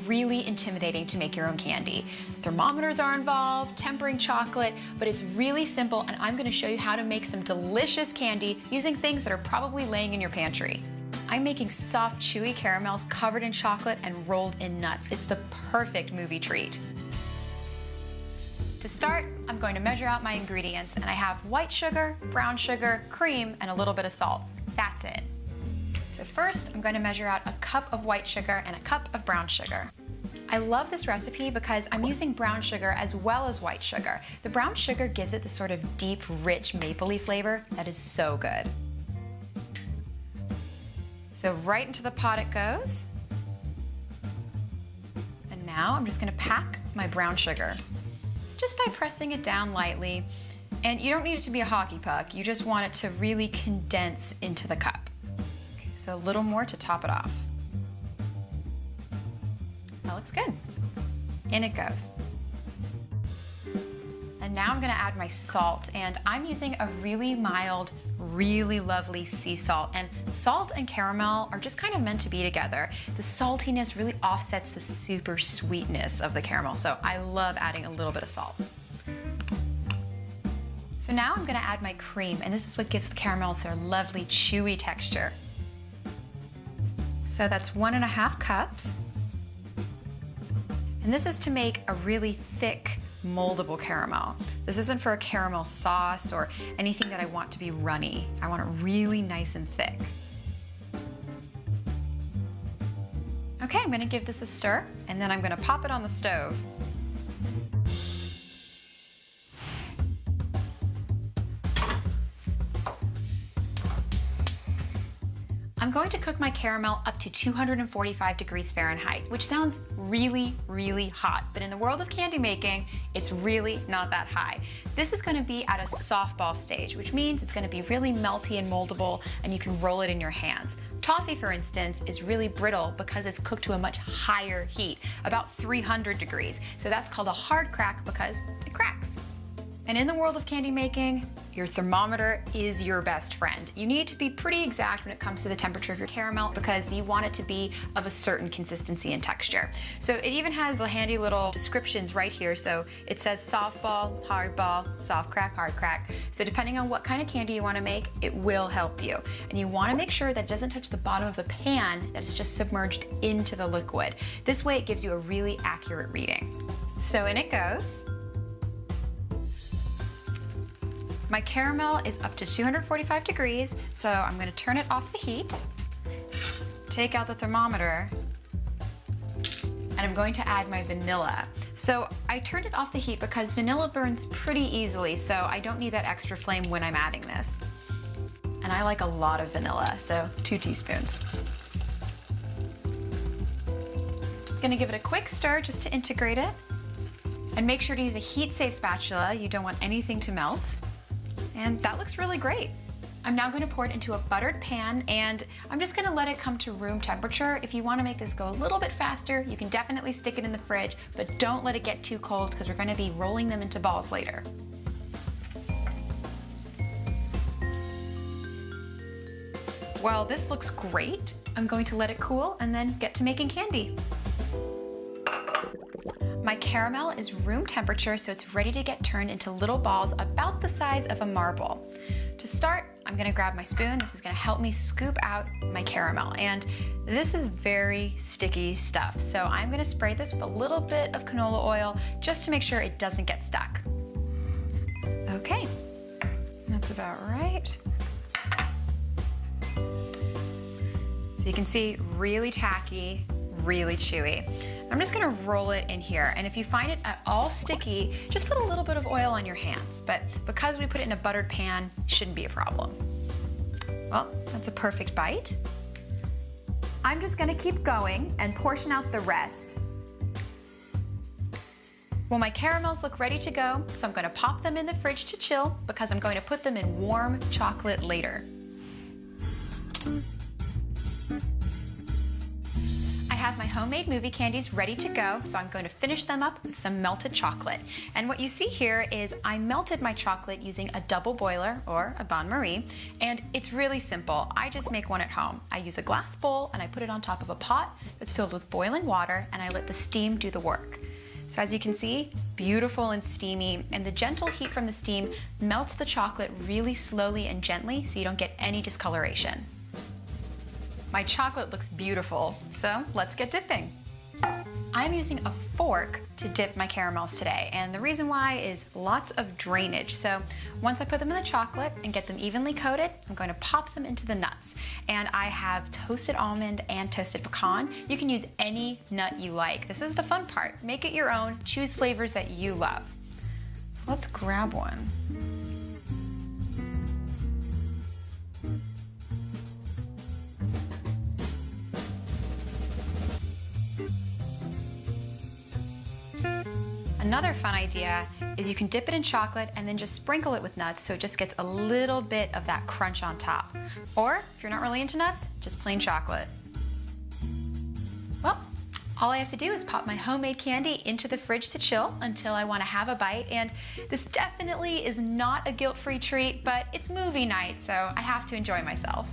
Really intimidating to make your own candy. Thermometers are involved, tempering chocolate, but it's really simple, and I'm going to show you how to make some delicious candy using things that are probably laying in your pantry. I'm making soft, chewy caramels covered in chocolate and rolled in nuts. It's the perfect movie treat. To start, I'm going to measure out my ingredients, and I have white sugar, brown sugar, cream, and a little bit of salt. That's it. So first, I'm going to measure out a cup of white sugar and a cup of brown sugar. I love this recipe because I'm using brown sugar as well as white sugar. The brown sugar gives it this sort of deep, rich, mapley flavor that is so good. So right into the pot it goes. And now I'm just going to pack my brown sugar, just by pressing it down lightly. And you don't need it to be a hockey puck, you just want it to really condense into the cup. So a little more to top it off. That looks good. In it goes. And now I'm gonna add my salt, and I'm using a really mild, really lovely sea salt. And salt and caramel are just kind of meant to be together. The saltiness really offsets the super sweetness of the caramel, so I love adding a little bit of salt. So now I'm gonna add my cream, and this is what gives the caramels their lovely chewy texture. So that's 1.5 cups. And this is to make a really thick, moldable caramel. This isn't for a caramel sauce or anything that I want to be runny. I want it really nice and thick. Okay, I'm gonna give this a stir, and then I'm gonna pop it on the stove. I'm going to cook my caramel up to 245 degrees Fahrenheit, which sounds really, really hot, but in the world of candy making, it's really not that high. This is going to be at a softball stage, which means it's going to be really melty and moldable, and you can roll it in your hands. Toffee, for instance, is really brittle because it's cooked to a much higher heat, about 300 degrees. So that's called a hard crack because it cracks. And in the world of candy making, your thermometer is your best friend. You need to be pretty exact when it comes to the temperature of your caramel because you want it to be of a certain consistency and texture. So it even has the handy little descriptions right here. So it says softball, hardball, soft crack, hard crack. So depending on what kind of candy you want to make, it will help you. And you want to make sure that it doesn't touch the bottom of the pan, that it's just submerged into the liquid. This way it gives you a really accurate reading. So in it goes. My caramel is up to 245 degrees, so I'm going to turn it off the heat, take out the thermometer, and I'm going to add my vanilla. So I turned it off the heat because vanilla burns pretty easily, so I don't need that extra flame when I'm adding this. And I like a lot of vanilla, so 2 teaspoons. Gonna give it a quick stir just to integrate it. And make sure to use a heat-safe spatula. You don't want anything to melt. And that looks really great. I'm now going to pour it into a buttered pan, and I'm just going to let it come to room temperature. If you want to make this go a little bit faster, you can definitely stick it in the fridge, but don't let it get too cold because we're going to be rolling them into balls later. While this looks great, I'm going to let it cool and then get to making candy. My caramel is room temperature, so it's ready to get turned into little balls about the size of a marble. To start, I'm gonna grab my spoon. This is gonna help me scoop out my caramel. And this is very sticky stuff, so I'm gonna spray this with a little bit of canola oil just to make sure it doesn't get stuck. Okay, that's about right. So you can see, really tacky, really chewy. I'm just gonna roll it in here, and if you find it at all sticky, just put a little bit of oil on your hands, but because we put it in a buttered pan, it shouldn't be a problem. Well, that's a perfect bite. I'm just gonna keep going and portion out the rest. Well, my caramels look ready to go, so I'm gonna pop them in the fridge to chill because I'm going to put them in warm chocolate later. I have my homemade movie candies ready to go, so I'm going to finish them up with some melted chocolate. And what you see here is I melted my chocolate using a double boiler or a bain-marie, and it's really simple. I just make one at home. I use a glass bowl and I put it on top of a pot that's filled with boiling water, and I let the steam do the work. So as you can see, beautiful and steamy, and the gentle heat from the steam melts the chocolate really slowly and gently so you don't get any discoloration. My chocolate looks beautiful, so let's get dipping. I'm using a fork to dip my caramels today, and the reason why is lots of drainage. So once I put them in the chocolate and get them evenly coated, I'm going to pop them into the nuts. And I have toasted almond and toasted pecan. You can use any nut you like. This is the fun part. Make it your own, choose flavors that you love. So let's grab one. Another fun idea is you can dip it in chocolate and then just sprinkle it with nuts so it just gets a little bit of that crunch on top. Or if you're not really into nuts, just plain chocolate. Well, all I have to do is pop my homemade candy into the fridge to chill until I want to have a bite, and this definitely is not a guilt-free treat, but it's movie night, so I have to enjoy myself.